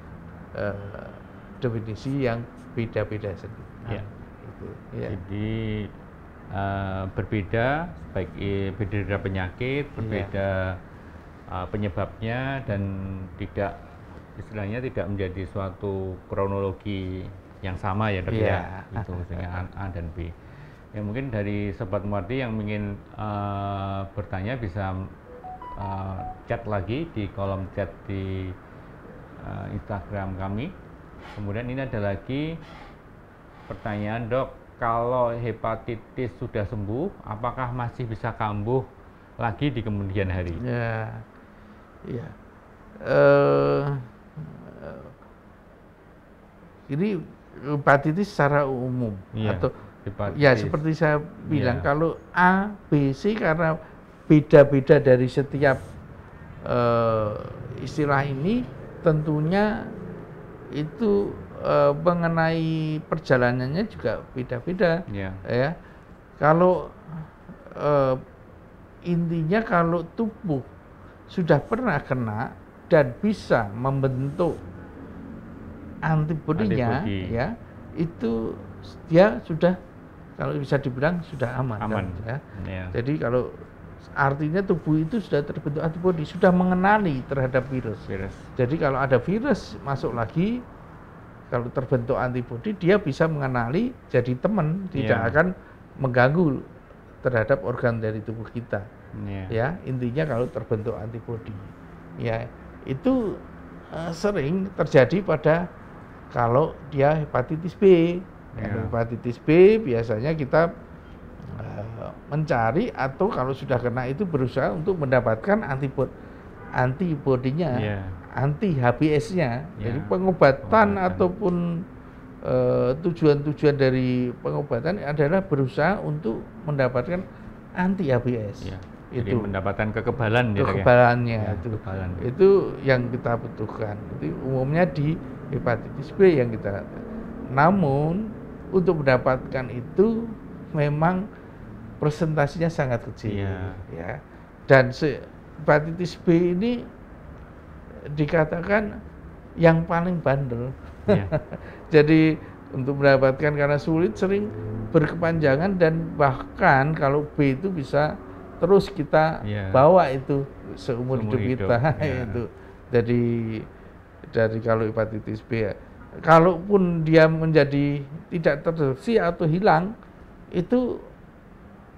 definisi yang beda-beda sendiri. Jadi berbeda, baik berbeda penyakit, berbeda penyebabnya, dan istilahnya tidak menjadi suatu kronologi yang sama ya dok ya. Itu misalnya A dan B. Ya mungkin dari Sobat Muardi yang ingin bertanya bisa chat lagi di kolom chat di Instagram kami. Kemudian ini ada lagi pertanyaan, dok, kalau hepatitis sudah sembuh, apakah masih bisa kambuh lagi di kemudian hari? Ini hepatitis secara umum atau hepatitis. Ya seperti saya bilang kalau A, B, C karena beda-beda dari setiap istilah ini tentunya itu mengenai perjalanannya juga beda-beda, ya. Kalau intinya kalau tubuh sudah pernah kena dan bisa membentuk antibodinya, ya, itu dia sudah, kalau bisa dibilang sudah aman. Ya. Jadi kalau artinya tubuh itu sudah terbentuk antibodi, sudah mengenali terhadap virus. Jadi kalau ada virus masuk lagi, kalau terbentuk antibodi, dia bisa mengenali, jadi teman, tidak akan mengganggu terhadap organ dari tubuh kita. Ya, intinya kalau terbentuk antibodi, ya itu sering terjadi pada kalau dia hepatitis B. Hepatitis B biasanya kita mencari, atau kalau sudah kena itu berusaha untuk mendapatkan antibodinya, anti HBS-nya. Jadi pengobatan ataupun tujuan-tujuan dari pengobatan adalah berusaha untuk mendapatkan anti HBS. Jadi mendapatkan kekebalannya. Itu yang kita butuhkan. Itu umumnya di hepatitis B yang kita. Namun untuk mendapatkan itu memang presentasinya sangat kecil, ya. Dan hepatitis B ini dikatakan yang paling bandel. Jadi untuk mendapatkan karena sulit, sering berkepanjangan, dan bahkan kalau B itu bisa terus kita bawa itu seumur hidup kita. Itu dari kalau hepatitis B, kalaupun dia menjadi tidak terdeteksi atau hilang, itu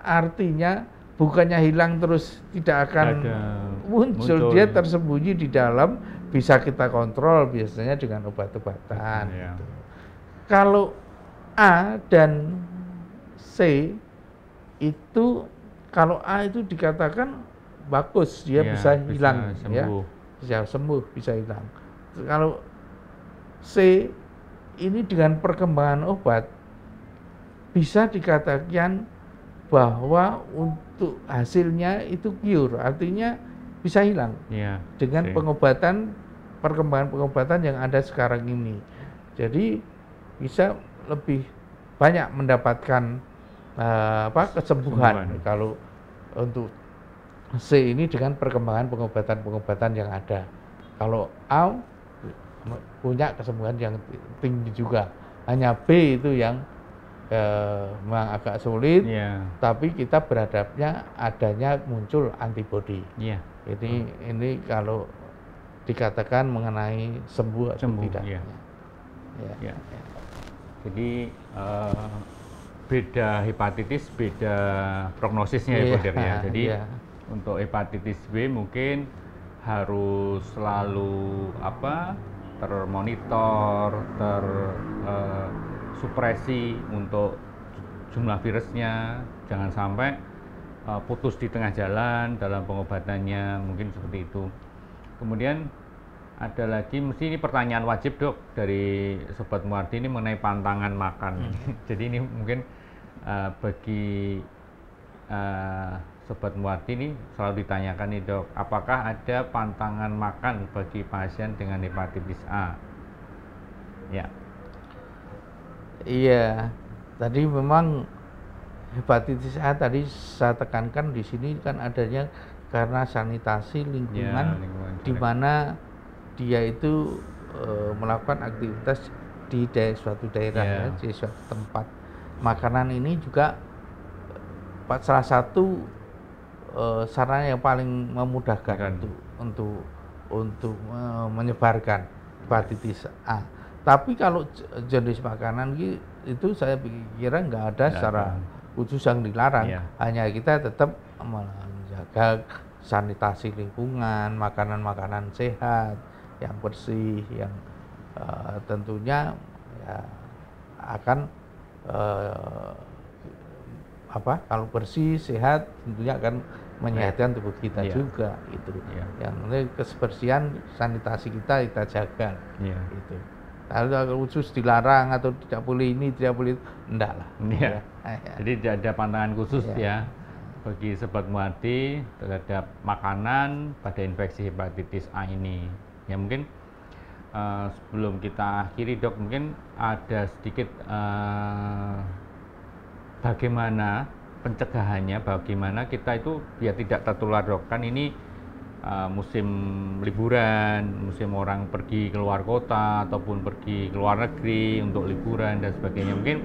artinya bukannya hilang terus tidak akan muncul, dia tersembunyi di dalam, bisa kita kontrol biasanya dengan obat-obatan. Gitu. Kalau A dan C itu, kalau A itu dikatakan bagus, dia bisa hilang, bisa sembuh, bisa hilang. Kalau C ini dengan perkembangan obat bisa dikatakan bahwa untuk hasilnya itu cure, artinya bisa hilang dengan pengobatan, perkembangan pengobatan yang ada sekarang ini. Jadi bisa lebih banyak mendapatkan kesembuhan kalau untuk C ini dengan perkembangan pengobatan yang ada. Kalau A punya kesembuhan yang tinggi juga, hanya B itu yang memang agak sulit, tapi kita berhadapnya adanya muncul antibodi. Ini kalau dikatakan mengenai sembuh atau tidak. Jadi beda hepatitis, beda prognosisnya ya, Dokter ya. Jadi untuk hepatitis B mungkin harus selalu termonitor, supresi untuk jumlah virusnya, jangan sampai putus di tengah jalan dalam pengobatannya, mungkin seperti itu. Kemudian ada lagi, mesti ini pertanyaan wajib Dok dari Sobat Muardi ini mengenai pantangan makan. Jadi ini mungkin bagi Sobat Muardi ini selalu ditanyakan nih Dok, apakah ada pantangan makan bagi pasien dengan hepatitis A? Iya, tadi memang hepatitis A tadi saya tekankan di sini kan adanya karena sanitasi lingkungan, di mana dia itu melakukan aktivitas di suatu daerah, di suatu tempat. Makanan ini juga salah satu sarana yang paling memudahkan untuk menyebarkan hepatitis A. Tapi kalau jenis makanan itu saya kira nggak ada secara khusus yang dilarang, hanya kita tetap menjaga sanitasi lingkungan, makanan-makanan sehat, yang bersih, yang tentunya akan kalau bersih sehat tentunya akan menyehatkan tubuh kita juga itu. Yang ini kebersihan sanitasi kita jaga itu. Kalau khusus dilarang atau tidak boleh ini, tidak boleh itu, enggak lah. Jadi tidak ada pantangan khusus bagi Sobat Muardi terhadap makanan pada infeksi hepatitis A ini. Ya mungkin sebelum kita akhiri dok, mungkin ada sedikit bagaimana pencegahannya, bagaimana kita itu biar tidak tertular dok. Kan ini musim liburan, musim orang pergi keluar kota ataupun pergi ke luar negeri untuk liburan dan sebagainya. Mungkin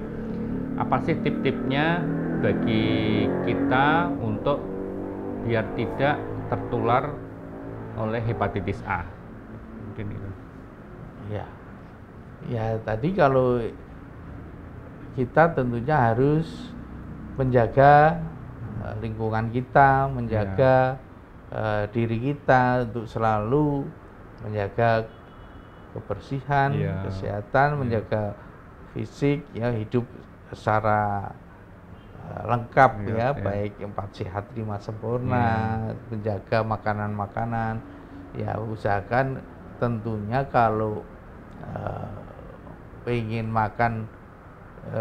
apa sih tip-tipnya bagi kita untuk biar tidak tertular oleh hepatitis A? Mungkin itu. Ya tadi kalau kita tentunya harus menjaga lingkungan kita, menjaga diri kita untuk selalu menjaga kebersihan, kesehatan, menjaga fisik, ya hidup secara lengkap baik 4 sehat 5 sempurna, menjaga makanan-makanan, ya usahakan tentunya kalau pengen makan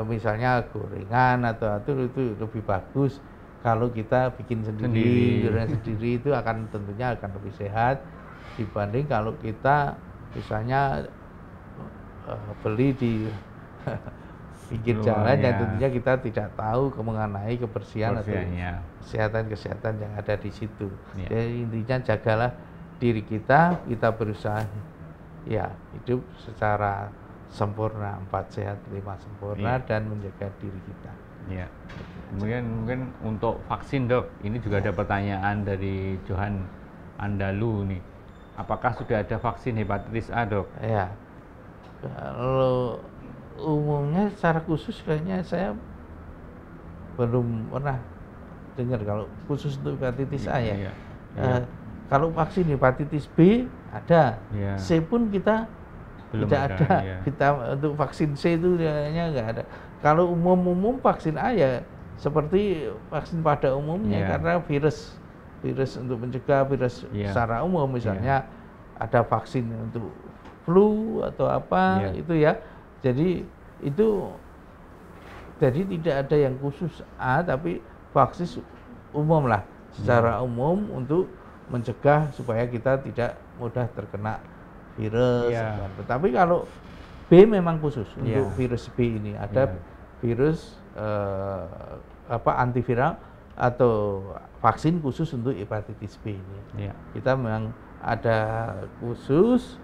misalnya gorengan atau itu lebih bagus kalau kita bikin sendiri itu akan tentunya akan lebih sehat dibanding kalau kita misalnya beli di pinggir jalan yang tentunya kita tidak tahu mengenai kebersihan atau kesehatan yang ada di situ. Jadi intinya jagalah diri kita berusaha ya hidup secara sempurna, 4 sehat 5 sempurna dan menjaga diri kita. Mungkin untuk vaksin dok, ini juga ada pertanyaan dari Johan Andalu nih. Apakah sudah ada vaksin hepatitis A dok? Ya, kalau umumnya secara khusus kayaknya saya belum pernah dengar kalau khusus untuk hepatitis A ya. Kalau vaksin hepatitis B ada, C pun kita belum ada. Kita untuk vaksin C itu kayaknya nggak ada. Kalau umum vaksin A ya seperti vaksin pada umumnya karena virus untuk mencegah virus secara umum misalnya ada vaksin untuk flu atau apa itu ya. Jadi tidak ada yang khusus A tapi vaksin umum lah secara umum untuk mencegah supaya kita tidak mudah terkena virus. Tetapi kalau B memang khusus untuk virus B ini ada virus antiviral atau vaksin khusus untuk hepatitis B ini. Kita memang ada khusus,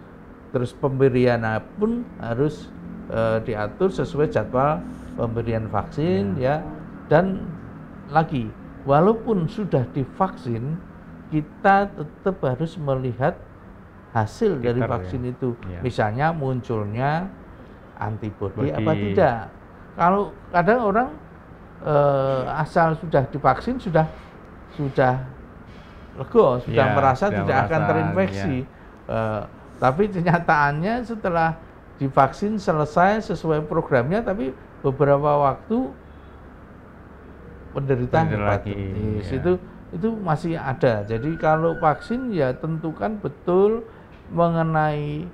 terus pemberiannya pun harus diatur sesuai jadwal pemberian vaksin dan lagi walaupun sudah divaksin kita tetap harus melihat hasil dari vaksin itu. Misalnya munculnya antibodi apa tidak. Kalau kadang orang asal sudah divaksin sudah lego, sudah merasa tidak akan terinfeksi. Tapi kenyataannya setelah divaksin selesai sesuai programnya, tapi beberapa waktu penderita hepatitis itu masih ada. Jadi kalau vaksin ya tentukan betul mengenai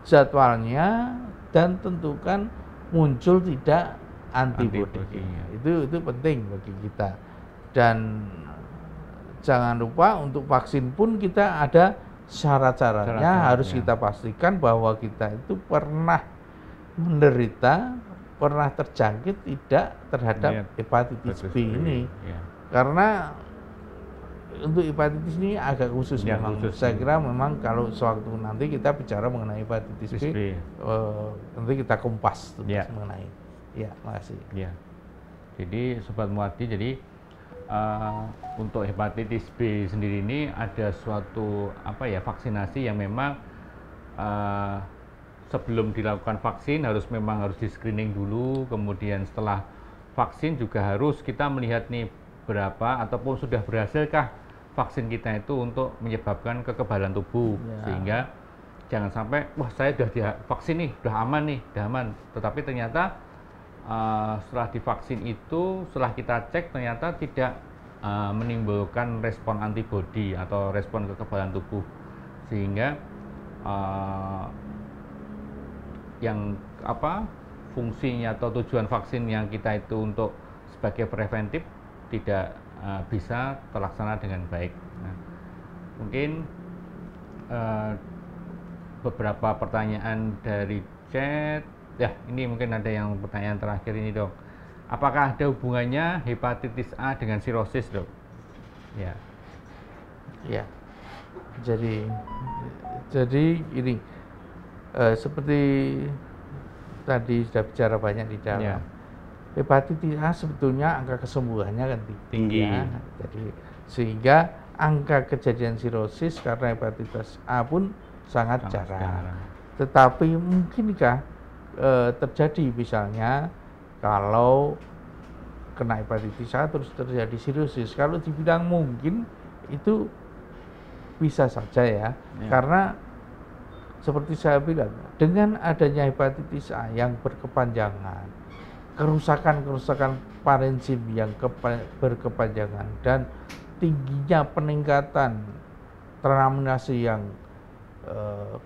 jadwalnya dan tentukan muncul tidak antibodi. Itu penting bagi kita. Dan jangan lupa untuk vaksin pun kita ada syarat-syaratnya, harus kita pastikan bahwa kita itu pernah menderita, pernah terjangkit tidak terhadap hepatitis B ini. Karena untuk hepatitis ini agak khusus memang. Saya kira memang kalau sewaktu nanti kita bicara mengenai hepatitis B, nanti kita kumpas mengenai. Makasih. Jadi Sobat Muardi, jadi untuk hepatitis B sendiri ini ada suatu vaksinasi yang memang sebelum dilakukan vaksin harus di screening dulu, kemudian setelah vaksin juga harus kita melihat nih berapa ataupun sudah berhasilkah vaksin kita itu untuk menyebabkan kekebalan tubuh, sehingga jangan sampai wah saya sudah divaksin nih, sudah aman, tetapi ternyata setelah divaksin itu setelah kita cek ternyata tidak menimbulkan respon antibodi atau respon kekebalan tubuh, sehingga fungsinya atau tujuan vaksin yang kita itu untuk sebagai preventif tidak bisa terlaksana dengan baik. Nah, mungkin beberapa pertanyaan dari chat. Ya, ini mungkin ada yang pertanyaan terakhir ini, Dok. Apakah ada hubungannya hepatitis A dengan sirosis, Dok? Ya. Ya. Jadi ini seperti tadi sudah bicara banyak di dalam. Ya. Hepatitis A sebetulnya angka kesembuhannya kan tinggi. Ya. Jadi sehingga angka kejadian sirosis karena hepatitis A pun sangat jarang. Tetapi mungkinkah terjadi misalnya kalau kena hepatitis A terus terjadi sirosis? Kalau dibilang mungkin itu bisa saja ya. Karena seperti saya bilang, dengan adanya hepatitis A yang berkepanjangan, kerusakan parenkim yang berkepanjangan dan tingginya peningkatan transaminasi yang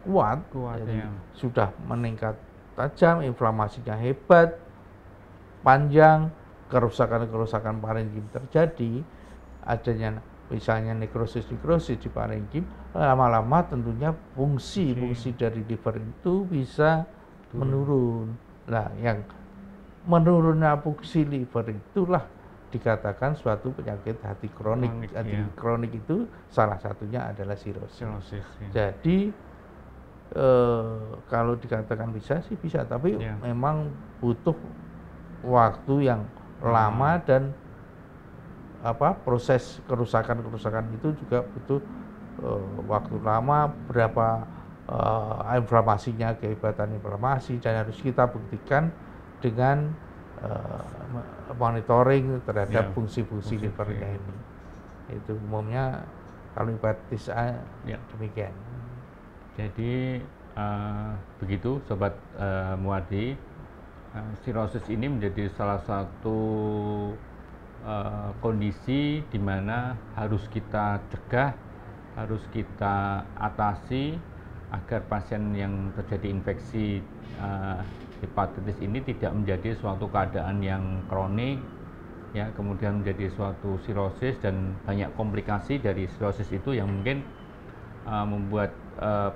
kuat jadi sudah meningkat tajam, inflamasinya hebat, panjang, kerusakan parenkim terjadi, adanya misalnya nekrosis di parenkim, lama-lama tentunya fungsi dari liver itu bisa menurun. Nah, yang menurunnya fungsi liver itulah dikatakan suatu penyakit hati kronik. Hati kronik itu salah satunya adalah sirosis. Jadi kalau dikatakan bisa sih bisa, tapi memang butuh waktu yang lama dan proses kerusakan itu juga butuh waktu lama, berapa inflamasinya, kehebatan inflamasi, dan harus kita buktikan dengan monitoring terhadap fungsi-fungsi livernya ini. Itu umumnya kalau hepatitis A demikian. Jadi begitu Sobat Muardi, sirosis ini menjadi salah satu kondisi di mana harus kita cegah, harus kita atasi agar pasien yang terjadi infeksi hepatitis ini tidak menjadi suatu keadaan yang kronik, ya, kemudian menjadi suatu sirosis dan banyak komplikasi dari sirosis itu yang mungkin membuat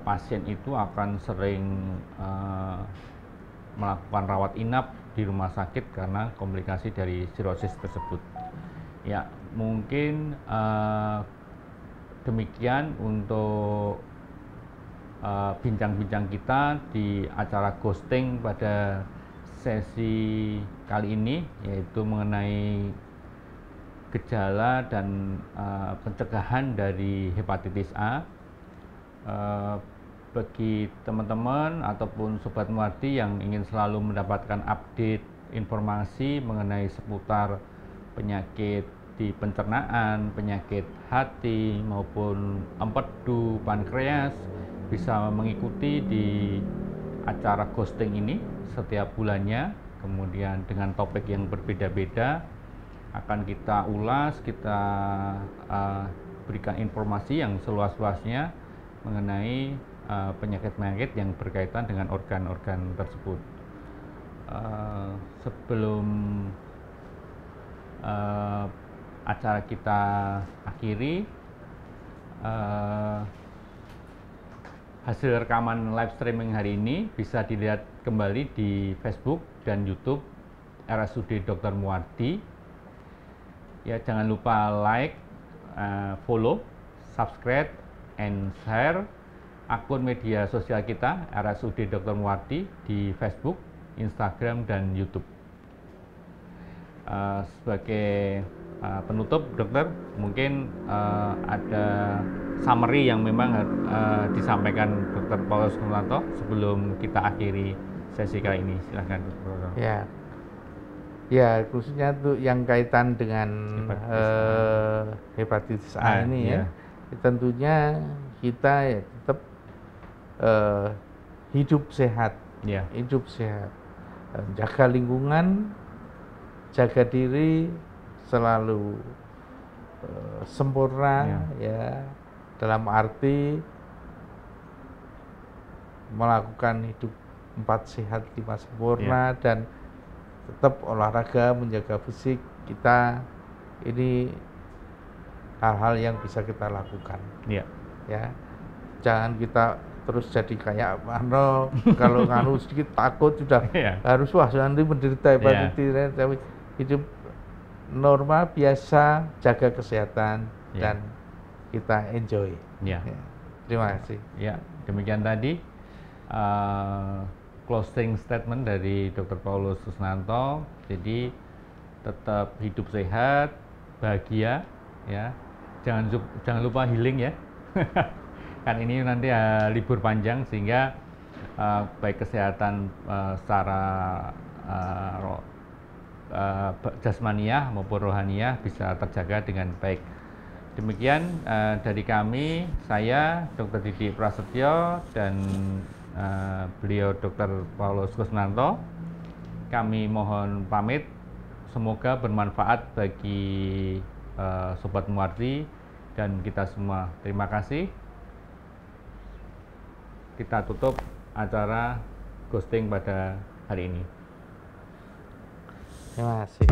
pasien itu akan sering melakukan rawat inap di rumah sakit karena komplikasi dari sirosis tersebut. Ya, mungkin demikian untuk bincang-bincang kita di acara ghosting pada sesi kali ini, yaitu mengenai gejala dan pencegahan dari hepatitis A. Bagi teman-teman ataupun Sobat Muardi yang ingin selalu mendapatkan update informasi mengenai seputar penyakit di pencernaan, penyakit hati maupun empedu, pankreas, bisa mengikuti di acara ghosting ini setiap bulannya, kemudian dengan topik yang berbeda-beda akan kita ulas, kita berikan informasi yang seluas-luasnya mengenai penyakit-penyakit yang berkaitan dengan organ-organ tersebut. Sebelum acara kita akhiri, hasil rekaman live streaming hari ini bisa dilihat kembali di Facebook dan YouTube RSUD Dr. Muardi. Ya, jangan lupa like, follow, subscribe, and share akun media sosial kita RSUD Dr. Muardi di Facebook, Instagram, dan YouTube. Sebagai penutup, dokter, mungkin ada summary yang memang disampaikan Dr. Paulus Nurtanto sebelum kita akhiri sesi kali ini. Silahkan, Dr. Ya, khususnya untuk yang kaitan dengan hepatitis A ini ya, tentunya kita tetap hidup sehat, jaga lingkungan, jaga diri, selalu sempurna, ya, dalam arti melakukan hidup 4 sehat 5 sempurna, dan tetap olahraga, menjaga fisik kita. Ini hal-hal yang bisa kita lakukan. Ya, jangan kita terus jadi kayak kalau nganu sedikit takut sudah harus wah nanti menderita hepatitis, tapi hidup normal biasa, jaga kesehatan dan kita enjoy. Terima kasih. Ya, demikian tadi closing statement dari Dr. Paulus Kusnanto. Jadi tetap hidup sehat, bahagia, ya. Jangan lupa healing ya. Kan ini nanti libur panjang sehingga baik kesehatan secara jasmaniah maupun rohaniah bisa terjaga dengan baik. Demikian dari kami, saya Dr. Didi Prasetyo dan beliau Dr. Paulus Kusnanto. Kami mohon pamit, semoga bermanfaat bagi Sobat Muarti dan kita semua. Terima kasih. Kita tutup acara ghosting pada hari ini. Terima kasih.